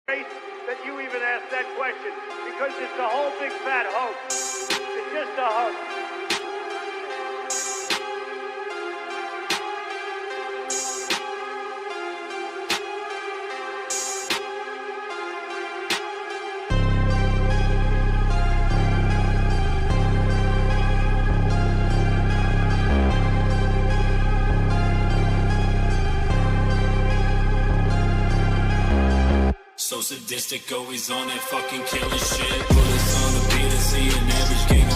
that you even asked that question, because it's a whole big fat hoax. It's just a hoax. So sadistic, always on that fucking killing shit. Bullets on the beat and see an average game.